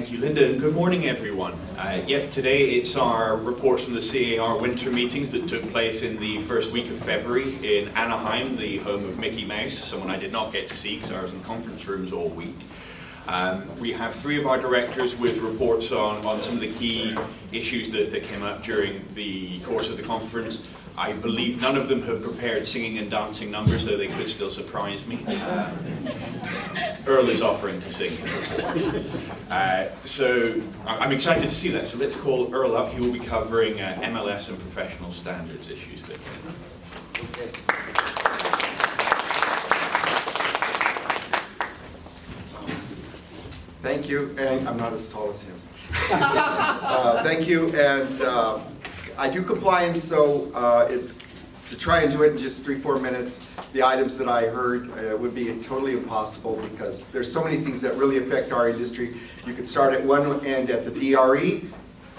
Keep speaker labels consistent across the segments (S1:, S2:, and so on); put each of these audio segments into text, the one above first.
S1: Thank you, Linda, and good morning, everyone. Today it's our reports from the C.A.R. winter meetings that took place in the first week of February in Anaheim, the home of Mickey Mouse, someone I did not get to see because I was in conference rooms all week. We have three of our directors with reports on some of the key issues that came up during the course of the conference. I believe none of them have prepared singing and dancing numbers, though they could still surprise me. Earl is offering to sing. So I'm excited to see that. So let's call Earl up. He will be covering MLS and professional standards issues there.
S2: Thank you, and I'm not as tall as him. Thank you, and I do compliance, so it's to try and do it in just 3-4 minutes. The items that I heard would be totally impossible because there's so many things that really affect our industry. You could start at one end at the DRE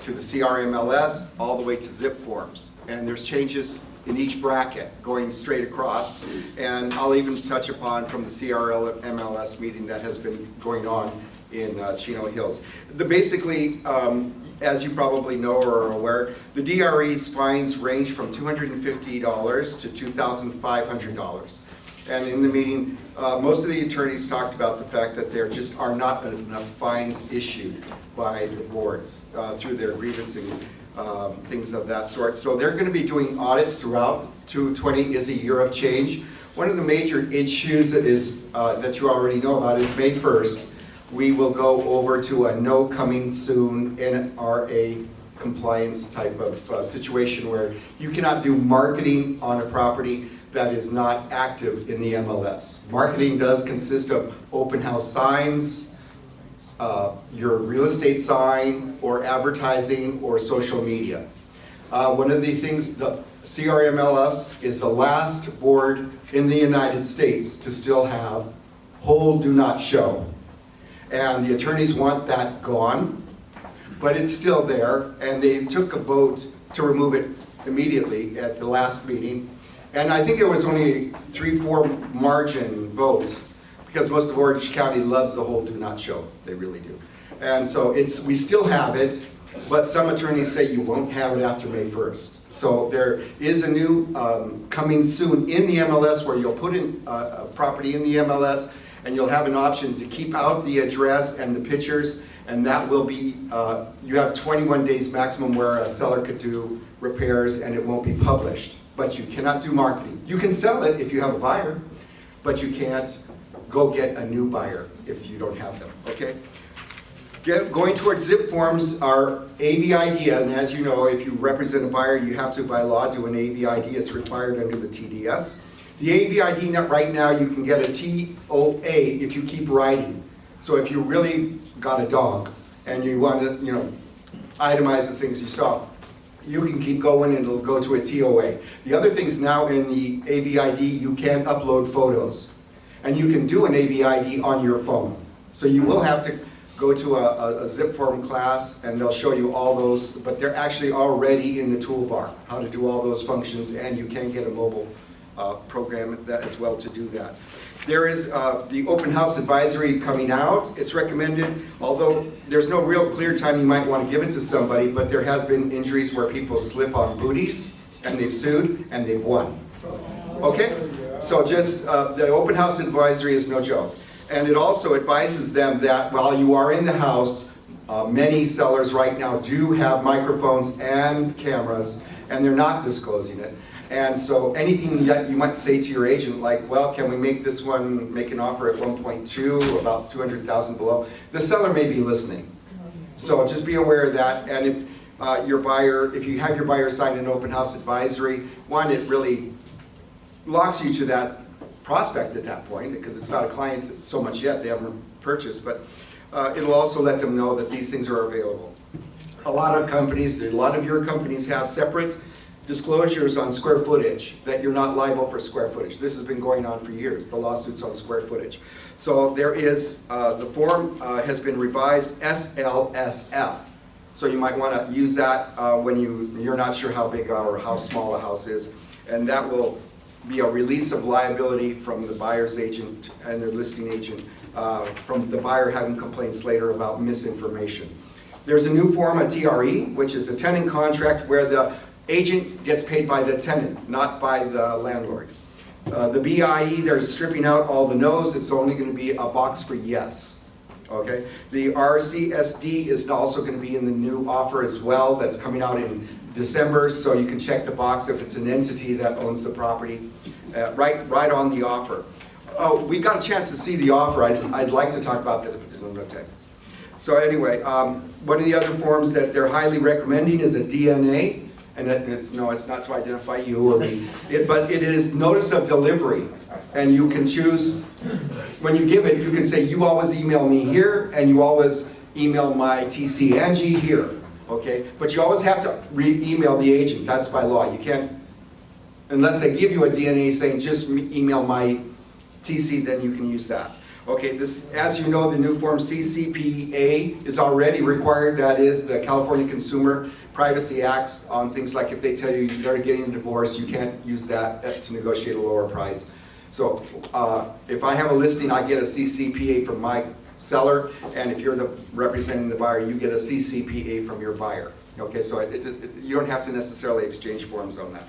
S2: to the C.A.R. MLS, all the way to zip forms, and there's changes in each bracket going straight across, and I'll even touch upon from the C.A.R. MLS meeting that has been going on in Chino Hills. Basically, as you probably know or are aware, the DRE's fines range from $250 to $2,500. And in the meeting, most of the attorneys talked about the fact that there just are not enough fines issued by the boards through their grievance things of that sort. So they're going to be doing audits throughout. 2020 is a year of change. One of the major issues that you already know about is May 1st. We will go over to a no coming soon NRA compliance type of situation where you cannot do marketing on a property that is not active in the MLS. Marketing does consist of open house signs, your real estate sign, or advertising, or social media. One of the things, the C.A.R. MLS is the last board in the United States to still have hold do not show. And the attorneys want that gone, but it's still there, and they took a vote to remove it immediately at the last meeting. And I think it was only a 3-4 margin vote, because most of Orange County loves the whole do not show. They really do. And so we still have it, but some attorneys say you won't have it after May 1st. So there is a new coming soon in the MLS where you'll put in a property in the MLS, and you'll have an option to keep out the address and the pictures, and that will be, you have 21 days maximum where a seller could do repairs and it won't be published. But you cannot do marketing. You can sell it if you have a buyer, but you can't go get a new buyer if you don't have them, okay? Going towards zip forms are AVID, and as you know, if you represent a buyer, you have to, by law, do an AVID. It's required under the TDS. The AVID right now, you can get a TOA if you keep writing. So if you really got a dog and you want to, itemize the things you saw, you can keep going and it'll go to a TOA. The other things now in the AVID, you can upload photos. And you can do an AVID on your phone. So you will have to go to a zip form class and they'll show you all those, but they're actually already in the toolbar, how to do all those functions, and you can get a mobile program that as well to do that. There is the open house advisory coming out. It's recommended, although there's no real clear time you might want to give it to somebody, but there has been injuries where people slip on booties and they've sued and they've won. Okay? So just the open house advisory is no joke. And it also advises them that while you are in the house, many sellers right now do have microphones and cameras, and they're not disclosing it. And so anything that you might say to your agent, like, well, can we make this one, make an offer at 1.2, about 200,000 below, the seller may be listening. So just be aware of that. And if your buyer, if you have your buyer sign an open house advisory, one, it really locks you to that prospect at that point, because it's not a client so much yet, they haven't purchased, but it'll also let them know that these things are available. A lot of companies, a lot of your companies have separate disclosures on square footage, that you're not liable for square footage. This has been going on for years, the lawsuits on square footage. So there is, the form has been revised SLSF. So you might want to use that when you're not sure how big or how small a house is. And that will be a release of liability from the buyer's agent and the listing agent from the buyer having complaints later about misinformation. There's a new form, a TRE, which is a tenant contract where the agent gets paid by the tenant, not by the landlord. The BIE, they're stripping out all the no's. It's only going to be a box for yes. Okay. The RCSD is also going to be in the new offer as well. That's coming out in December, so you can check the box if it's an entity that owns the property, right on the offer. Oh, we got a chance to see the offer. I'd like to talk about that. So anyway, one of the other forms that they're highly recommending is a DNA, and it's not to identify you or me, but it is notice of delivery, and you can choose, when you give it, you can say you always email me here, and you always email my TC Angie here. Okay, but you always have to email the agent. That's by law. You can't, unless they give you a DNA saying just email my TC, then you can use that. Okay, this, as you know, the new form CCPA is already required. That is the California Consumer Privacy Acts on things like if they tell you they're getting a divorce, you can't use that to negotiate a lower price. So if I have a listing, I get a CCPA from my seller, and if you're representing the buyer, you get a CCPA from your buyer. Okay, so you don't have to necessarily exchange forms on that.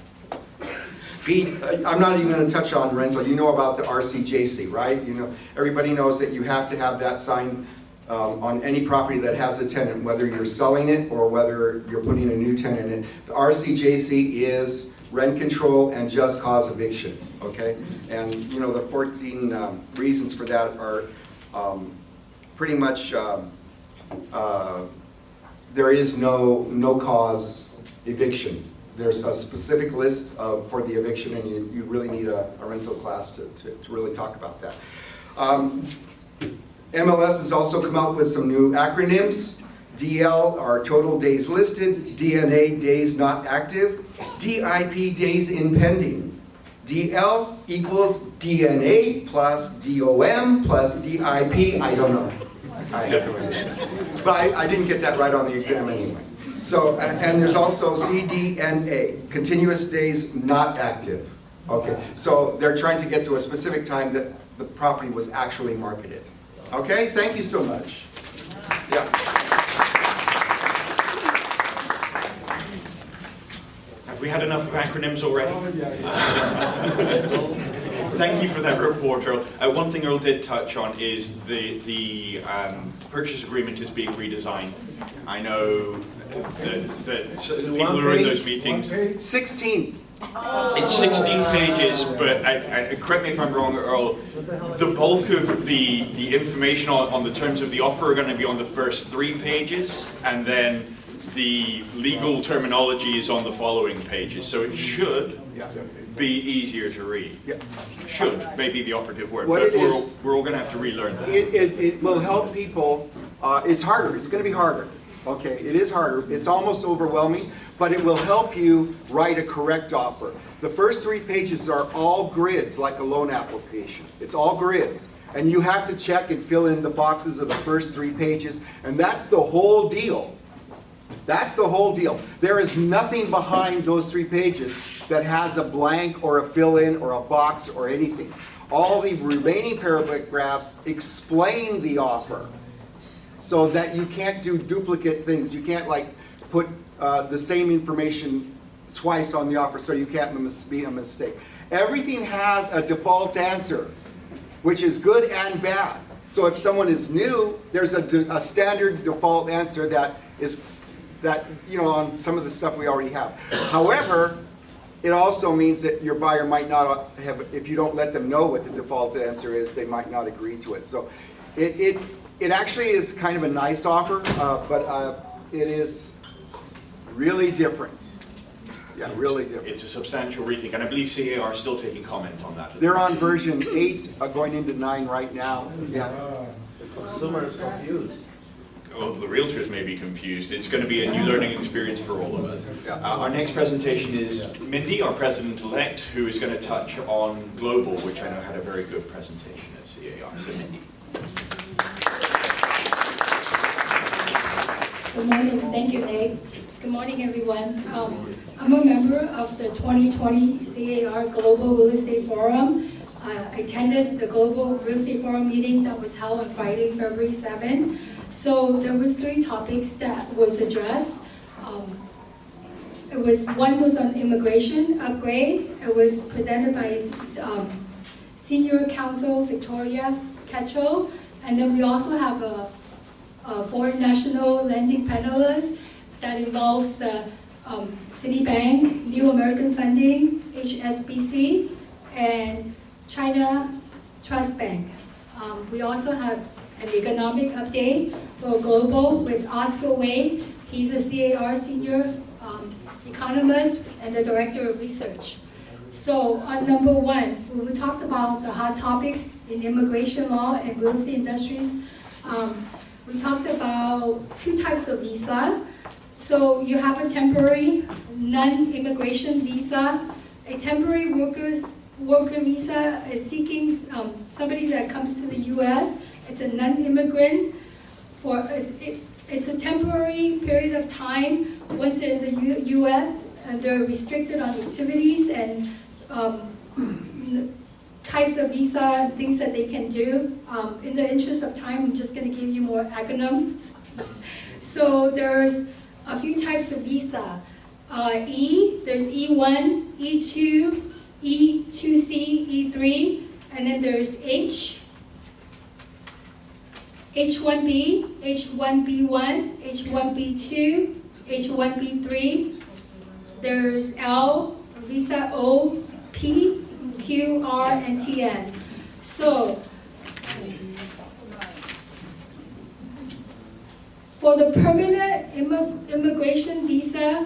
S2: Pete, I'm not even going to touch on rental. You know about the RCJC, right? You know, everybody knows that you have to have that signed on any property that has a tenant, whether you're selling it or whether you're putting a new tenant in. The RCJC is rent control and just cause eviction. Okay, and you know the 14 reasons for that are. Pretty much, there is no cause eviction. There's a specific list for the eviction, and you really need a rental class to really talk about that. MLS has also come out with some new acronyms. DL are total days listed, DNA days not active, DIP days in pending. DL equals DNA plus DOM plus DIP. I don't know. I have no idea. But I didn't get that right on the exam anyway. So, and there's also CDNA, continuous days not active. Okay, so they're trying to get to a specific time that the property was actually marketed. Okay, thank you so much. Yeah.
S1: Have we had enough of acronyms already? Thank you for that report, Earl. One thing Earl did touch on is the purchase agreement is being redesigned. I know that people who are in those meetings.
S2: 16.
S1: It's 16 pages, but correct me if I'm wrong, Earl, the bulk of the information on the terms of the offer are going to be on the first 3 pages, and then the legal terminology is on the following pages, so it should be easier to read. Yeah. Should, maybe the operative word, but we're all going to have to relearn that.
S3: It will help people. It's harder. It's going to be harder. Okay, it is harder. It's almost overwhelming, but it will help you write a correct offer. The first 3 pages are all grids, like a loan application. It's all grids. And you have to check and fill in the boxes of the first 3 pages, and that's the whole deal. That's the whole deal. There is nothing behind those 3 pages that has a blank or a fill-in or a box or anything. All the remaining paragraphs explain the offer so that you can't do duplicate things. You can't like put the same information twice on the offer, so you can't be a mistake. Everything has a default answer, which is good and bad. So if someone is new, there's a standard default answer that you know, on some of the stuff we already have. However, it also means that your buyer might not have, if you don't let them know what the default answer is, they might not agree to it. So it actually is kind of a nice offer, but it is really different. Yeah, really different.
S1: It's a substantial rethink, and I believe C.A.R. is still taking comment on that.
S3: They're on version 8, going into 9 right now. Yeah.
S4: The consumer is confused.
S1: Well, the realtors may be confused. It's going to be a new learning experience for all of us. Our next presentation is Mindy, our president-elect, who is going to touch on global, which I know had a very good presentation at C.A.R. So Mindy.
S5: Good morning. Thank you, Dave. Good morning, everyone. I'm a member of the 2020 C.A.R. Global Real Estate Forum. I attended the Global Real Estate Forum meeting that was held on Friday, February 7th. So there was 3 topics that was addressed. One was on immigration upgrade. It was presented by Senior Counsel Victoria Ketchel. And then we also have a foreign national lending panelist that involves Citibank, New American Funding, HSBC, and China Trust Bank. We also have an economic update for Global with Oscar Wei. He's a C.A.R. senior economist and the director of research. So on number 1, when we talked about the hot topics in immigration law and real estate industries, we talked about 2 types of visa. So you have a temporary non-immigration visa. A temporary worker visa is seeking somebody that comes to the U.S. It's a non-immigrant. It's a temporary period of time. Once they're in the U.S., they're restricted on activities and types of visa, things that they can do. In the interest of time, I'm just going to give you more acronyms. So there's a few types of visa. There's E1, E2, E2C, E3, and then there's H1B, H1B1, H1B2, H1B3. There's L, visa O, P, Q, R, and TN. So, for the permanent immigration visa,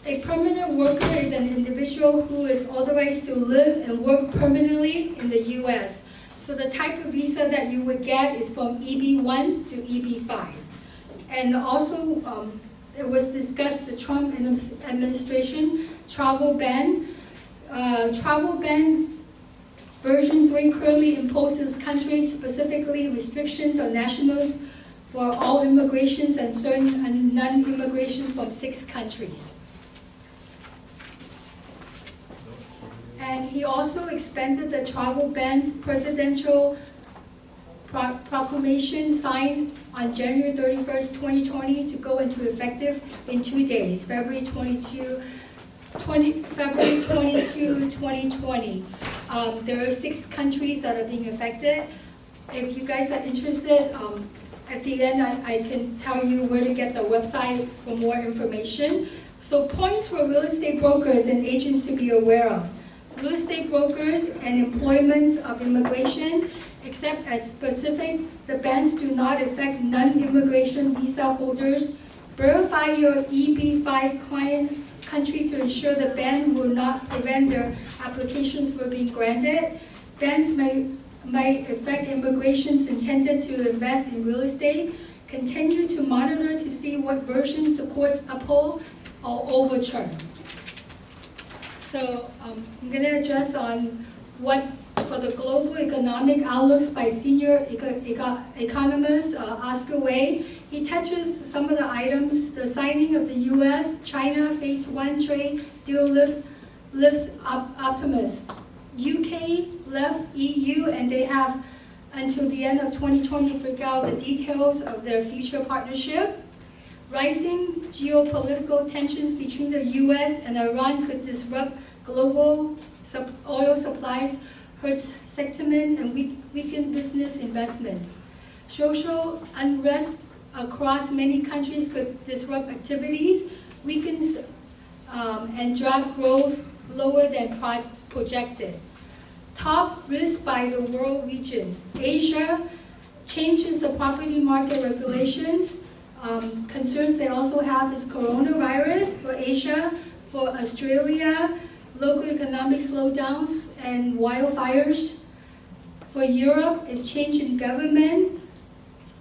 S5: a permanent worker is an individual who is authorized to live and work permanently in the U.S. So the type of visa that you would get is from EB1 to EB5. And also, it was discussed the Trump administration travel ban. Travel ban version 3 currently imposes country-specifically restrictions on nationals for all immigrations and certain non-immigrations from 6 countries. And he also expanded the travel ban's presidential proclamation signed on January 31st, 2020 to go into effective in 2 days, February 22, 2020. There are 6 countries that are being affected. If you guys are interested, at the end I can tell you where to get the website for more information. So points for real estate brokers and agents to be aware of. Real estate brokers and employments of immigration, except as specific, the bans do not affect non-immigration visa holders. Verify your EB5 client's country to ensure the ban will not prevent their applications from being granted. Bans may affect immigrations intended to invest in real estate. Continue to monitor to see what versions the courts uphold or overturn. So I'm going to address on what for the global economic outlooks by senior economist Oscar Wei. He touches some of the items. The signing of the U.S.-China Phase 1 trade deal lifts optimism. UK left EU and they have until the end of 2020 to figure out the details of their future partnership. Rising geopolitical tensions between the U.S. and Iran could disrupt global oil supplies, hurts sentiment, and weaken business investments. Social unrest across many countries could disrupt activities, weakens and drag growth lower than projected. Top risk by the world regions. Asia changes the property market regulations. Concerns they also have is coronavirus for Asia, for Australia, local economic slowdowns and wildfires. For Europe, is change in government.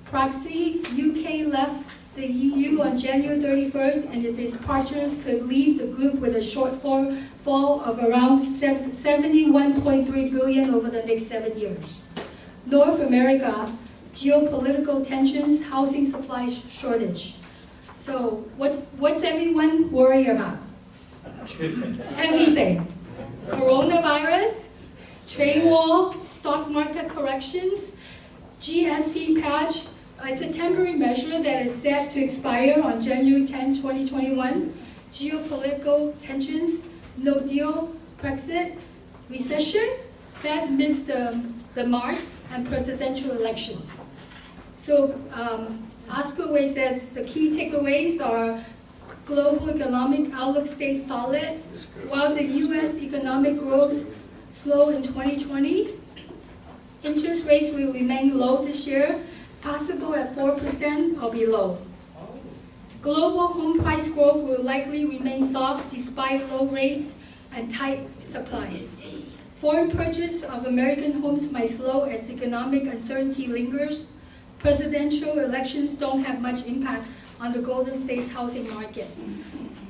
S5: Proxy, UK left the EU on January 31st and its departures could leave the group with a shortfall of around 71.3 billion over the next 7 years. North America, geopolitical tensions, housing supply shortage. So what's everyone worried about? Everything. Coronavirus, trade war, stock market corrections, GSP patch. It's a temporary measure that is set to expire on January 10, 2021. Geopolitical tensions, no deal, Brexit, recession, Fed missed the mark, and presidential elections. So Oscar Way says the key takeaways are global economic outlook stays solid, while the U.S. economic growth slow in 2020. Interest rates will remain low this year, possible at 4% or below. Global home price growth will likely remain soft despite low rates and tight supplies. Foreign purchase of American homes might slow as economic uncertainty lingers. Presidential elections don't have much impact on the Golden State's housing market.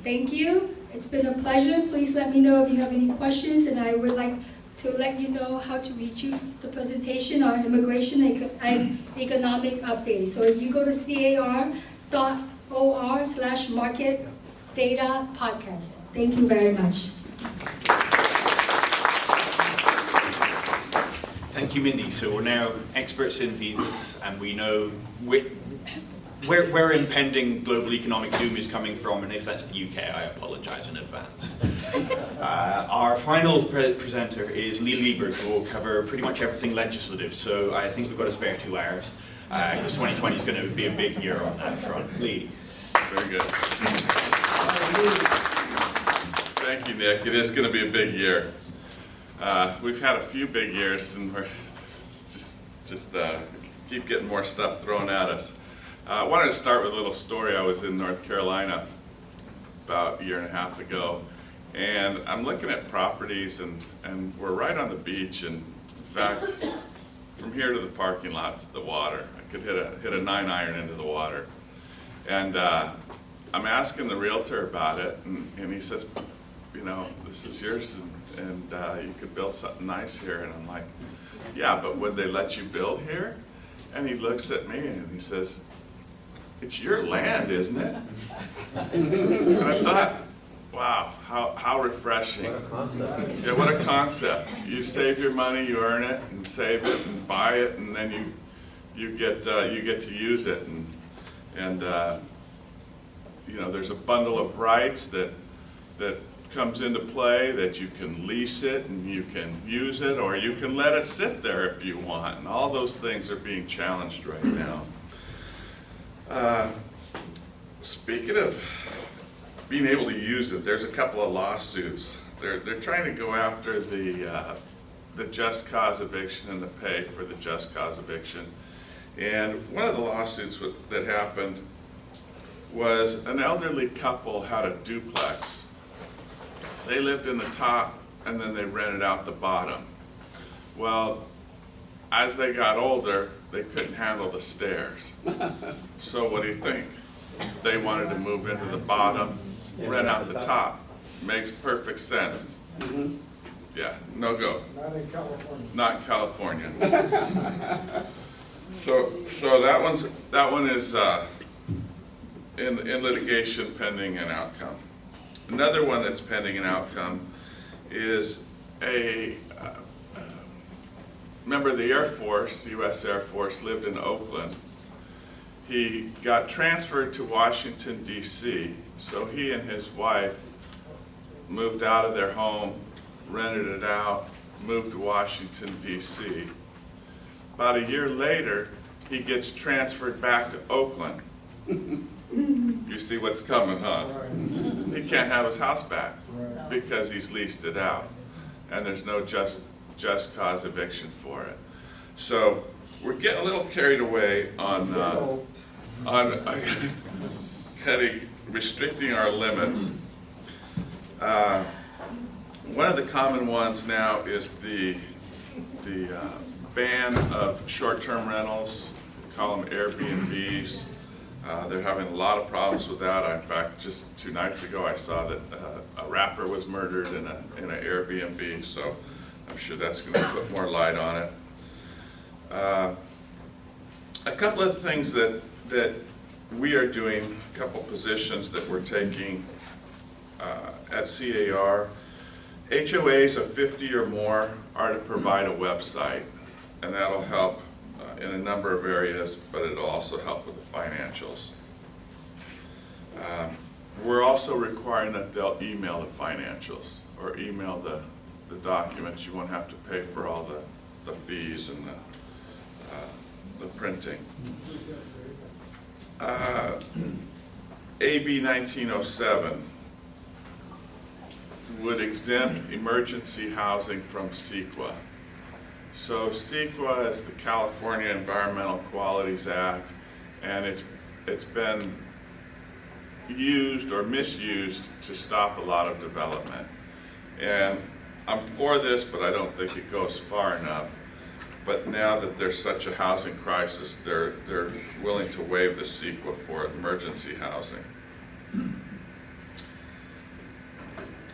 S5: Thank you. It's been a pleasure. Please let me know if you have any questions, and I would like to let you know how to reach you the presentation on immigration and economic updates. So you go to CAR.org/market data podcast. Thank you very much.
S1: Thank you, Mindy. So we're now experts in visas, and we know where impending global economic doom is coming from, and if that's the UK, I apologize in advance. Our final presenter is Lee Liebert, who will cover pretty much everything legislative, so I think we've got a spare 2 hours, because 2020 is going to be a big year on that front. Lee.
S6: Very good. Thank you, Nick. It is going to be a big year. We've had a few big years, and we're just keep getting more stuff thrown at us. I wanted to start with a little story. I was in North Carolina about a year and a half ago, and I'm looking at properties, and we're right on the beach, and in fact, from here to the parking lot to the water, I could hit a 9-iron into the water. And I'm asking the realtor about it, and he says, you know, this is yours, and you could build something nice here. And I'm like, yeah, but would they let you build here? And he looks at me and he says, it's your land, isn't it? And I thought, wow, how refreshing.
S4: What a concept.
S6: Yeah, what a concept. You save your money, you earn it, and save it, and buy it, and then you get to use it. And you know, there's a bundle of rights that comes into play, that you can lease it and you can use it, or you can let it sit there if you want. And all those things are being challenged right now. Speaking of being able to use it, there's a couple of lawsuits. They're trying to go after the just cause eviction and the pay for the just cause eviction. And one of the lawsuits that happened was an elderly couple had a duplex. They lived in the top, and then they rented out the bottom. Well, as they got older, they couldn't handle the stairs. So what do you think? They wanted to move into the bottom, rent out the top. Makes perfect sense. Yeah, no go.
S3: Not in California.
S6: Not in California. So that one is in litigation pending an outcome. Another one that's pending an outcome is a member of the Air Force, U.S. Air Force, lived in Oakland. He got transferred to Washington, D.C., so he and his wife moved out of their home, rented it out, moved to Washington, D.C. About a year later, he gets transferred back to Oakland. You see what's coming, huh? He can't have his house back because he's leased it out, and there's no just cause eviction for it. So we're getting a little carried away on restricting our limits. One of the common ones now is the ban of short-term rentals. We call them Airbnbs. They're having a lot of problems with that. In fact, just 2 nights ago, I saw that a rapper was murdered in an Airbnb, so I'm sure that's going to put more light on it. A couple of things that we are doing a couple positions that we're taking at C.A.R. HOAs of 50 or more are to provide a website, and that'll help in a number of areas, but it'll also help with the financials. We're also requiring that they'll email the financials or email the documents. You won't have to pay for all the fees and the printing. AB 1907 would exempt emergency housing from CEQA. So CEQA is the California Environmental Qualities Act, and it's been used or misused to stop a lot of development. And I'm for this, but I don't think it goes far enough. But now that there's such a housing crisis, they're willing to waive the CEQA for emergency housing.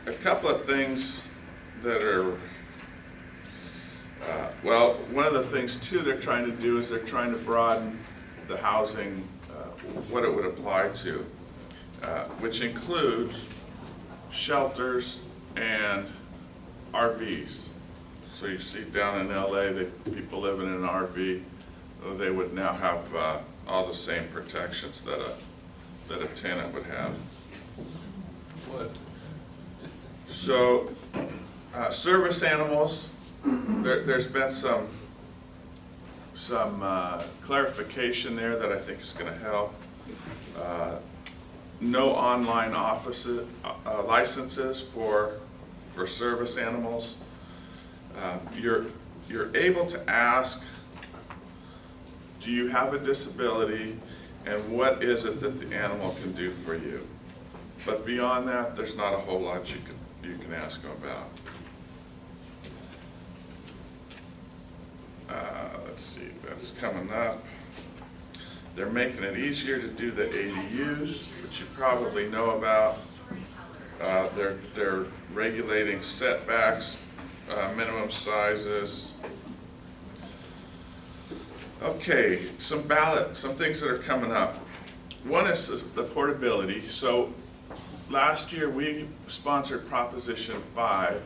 S6: A couple of things that are, well, one of the things too they're trying to do is they're trying to broaden the housing, what it would apply to, which includes shelters and RVs. So you see down in LA, people living in an RV, they would now have all the same protections that a tenant would have.
S4: What?
S6: So, service animals, there's been some clarification there that I think is going to help. No online offices, licenses for service animals. You're able to ask, do you have a disability, and what is it that the animal can do for you? But beyond that, there's not a whole lot you can ask them about. Let's see, that's coming up. They're making it easier to do the ADUs, which you probably know about. They're regulating setbacks, minimum sizes. Okay, some things that are coming up. One is the portability. So last year we sponsored Proposition 5,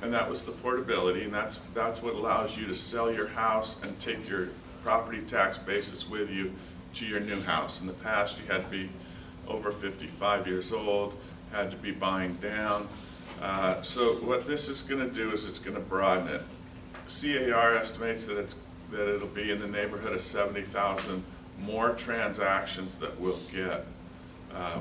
S6: and that was the portability, and that's what allows you to sell your house and take your property tax basis with you to your new house. In the past, you had to be over 55 years old, had to be buying down. So what this is going to do is it's going to broaden it. C.A.R. estimates that it'll be in the neighborhood of 70,000 more transactions that we'll get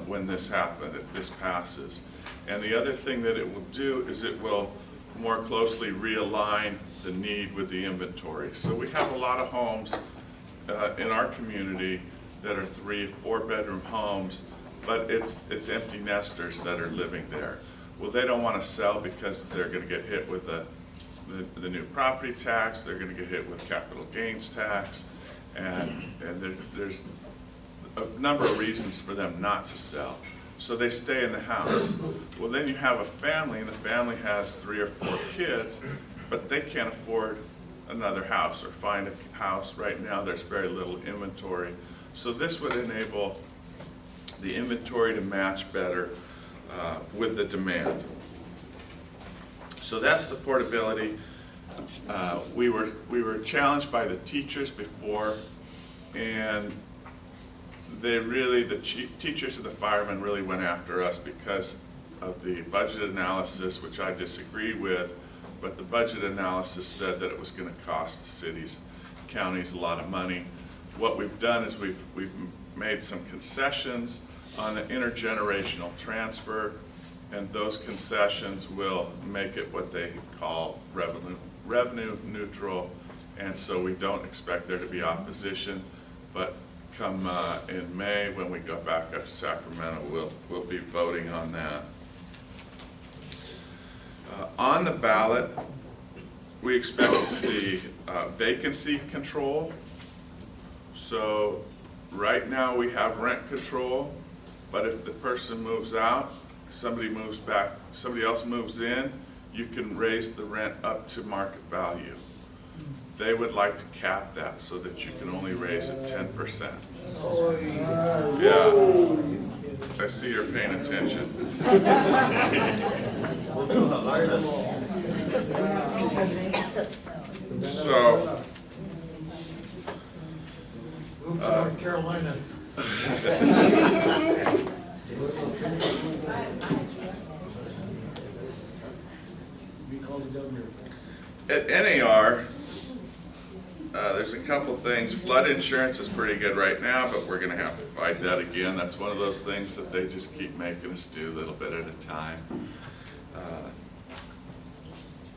S6: when this happens, if this passes. And the other thing that it will do is it will more closely realign the need with the inventory. So we have a lot of homes in our community that are 3- or 4-bedroom homes, but it's empty nesters that are living there. Well, they don't want to sell because they're going to get hit with the new property tax, they're going to get hit with capital gains tax, and there's a number of reasons for them not to sell. So they stay in the house. Well, then you have a family, and the family has 3 or 4 kids, but they can't afford another house or find a house. Right now, there's very little inventory. So this would enable the inventory to match better with the demand. So that's the portability. We were challenged by the teachers before, and the teachers and the firemen really went after us because of the budget analysis, which I disagreed with, but the budget analysis said that it was going to cost cities, counties a lot of money. What we've done is we've made some concessions on the intergenerational transfer, and those concessions will make it what they call revenue neutral, and so we don't expect there to be opposition, but come in May, when we go back up to Sacramento, we'll be voting on that. On the ballot, we expect to see vacancy control. So right now we have rent control, but if the person moves out, somebody moves back, somebody else moves in, you can raise the rent up to market value. They would like to cap that so that you can only raise it 10%. Yeah. I see you're paying attention. So,
S4: Move to North Carolina. Be called the governor.
S6: at NAR, there's a couple things. Flood insurance is pretty good right now, but we're gonna have to fight that again. That's one of those things that they just keep making us do a little bit at a time.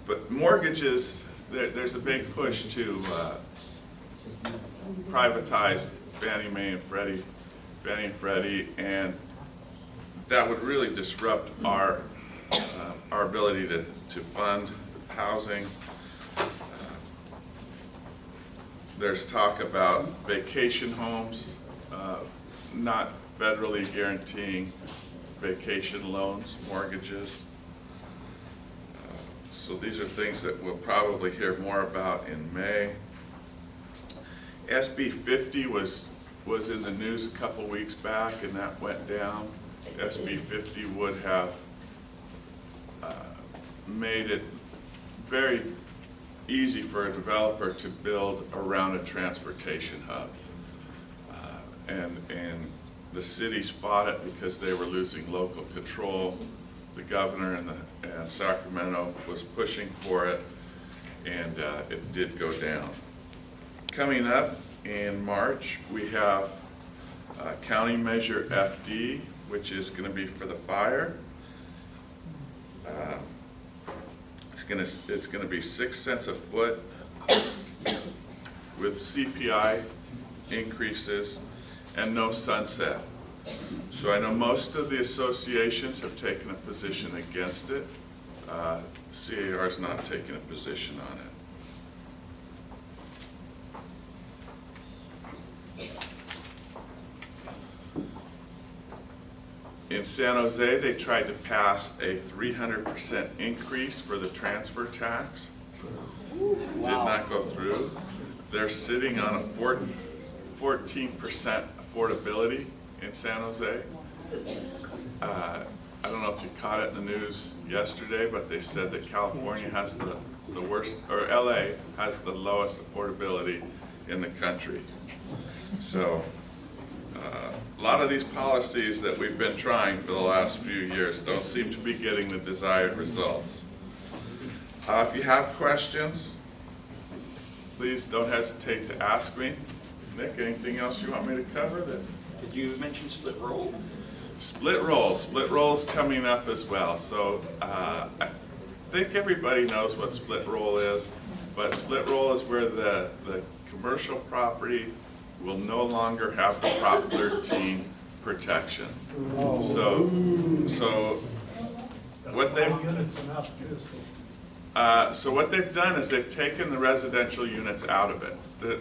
S6: But mortgages, there's a big push to privatize Fannie Mae and Freddie, and that would really disrupt our ability to fund housing. There's talk about vacation homes, not federally guaranteeing vacation loans, mortgages. So these are things that we'll probably hear more about in May. SB 50 was in the news a couple weeks back, and that went down. SB 50 would have made it very easy for a developer to build around a transportation hub. And the cities fought it because they were losing local control. The governor and Sacramento was pushing for it, and it did go down. Coming up in March, we have County Measure FD, which is going to be for the fire. It's going to be 6 cents a foot with CPI increases and no sunset. So I know most of the associations have taken a position against it. C.A.R. is not taking a position on it. In San Jose, they tried to pass a 300% increase for the transfer tax. Did not go through. They're sitting on a 14% affordability in San Jose. I don't know if you caught it in the news yesterday, but they said that California has the worst, or LA has the lowest affordability in the country. So a lot of these policies that we've been trying for the last few years don't seem to be getting the desired results. If you have questions, please don't hesitate to ask me. Nick, anything else you want me to cover?
S1: Did you mention split roll?
S6: Split roll's coming up as well. So I think everybody knows what split roll is, but split roll is where the commercial property will no longer have the Prop 13 protection. So what they've done is they've taken the residential units out of it.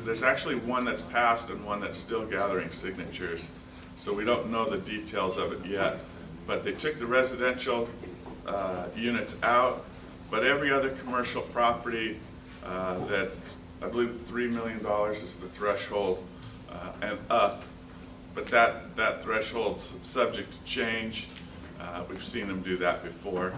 S6: There's actually one that's passed and one that's still gathering signatures. So we don't know the details of it yet, but they took the residential units out, but every other commercial property that's, I believe $3 million is the threshold and up, but that threshold's subject to change. We've seen them do that before.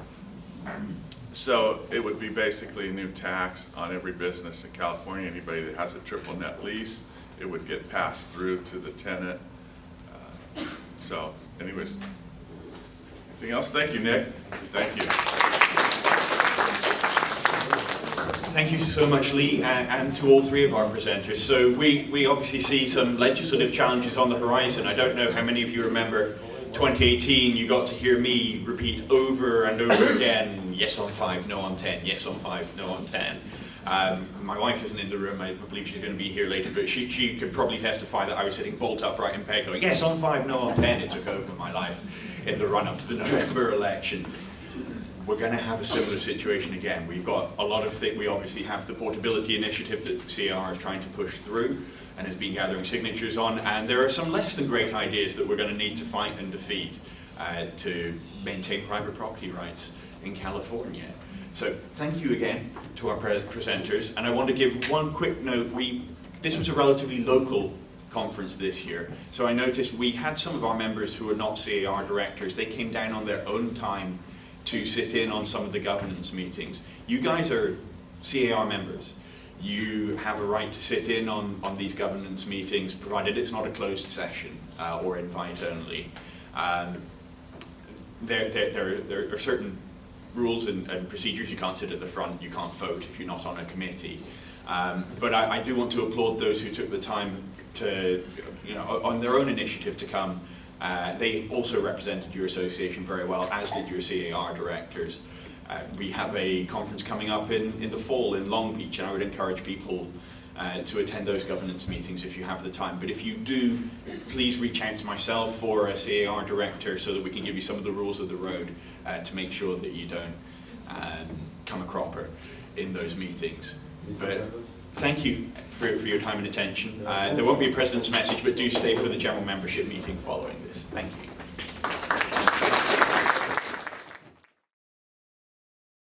S6: So it would be basically a new tax on every business in California. Anybody that has a triple net lease, it would get passed through to the tenant. So anyways, anything else? Thank you, Nick. Thank you.
S1: Thank you so much, Lee, and to all three of our presenters. So we obviously see some legislative challenges on the horizon. I don't know how many of you remember 2018, you got to hear me repeat over and over again, yes on 5, no on 10, yes on 5, no on 10. My wife isn't in the room, I believe she's going to be here later, but she could probably testify that I was sitting bolt upright in bed going, yes on 5, no on 10. It took over my life in the run-up to the November election. We're going to have a similar situation again. We've got a lot of things. We obviously have the portability initiative that C.A.R. is trying to push through and has been gathering signatures on, and there are some less than great ideas that we're going to need to fight and defeat to maintain private property rights in California. So thank you again to our presenters, and I want to give one quick note. This was a relatively local conference this year. So I noticed we had some of our members who are not C.A.R. directors. They came down on their own time to sit in on some of the governance meetings. You guys are C.A.R. members. You have a right to sit in on these governance meetings, provided it's not a closed session or invite only. There are certain rules and procedures. You can't sit at the front, you can't vote if you're not on a committee. But I do want to applaud those who took the time to, on their own initiative to come. They also represented your association very well, as did your C.A.R. directors. We have a conference coming up in the fall in Long Beach, and I would encourage people to attend those governance meetings if you have the time. But if you do, please reach out to myself or a C.A.R. director so that we can give you some of the rules of the road to make sure that you don't come a cropper in those meetings. But thank you for your time and attention. There won't be a president's message, but do stay for the general membership meeting following this. Thank you.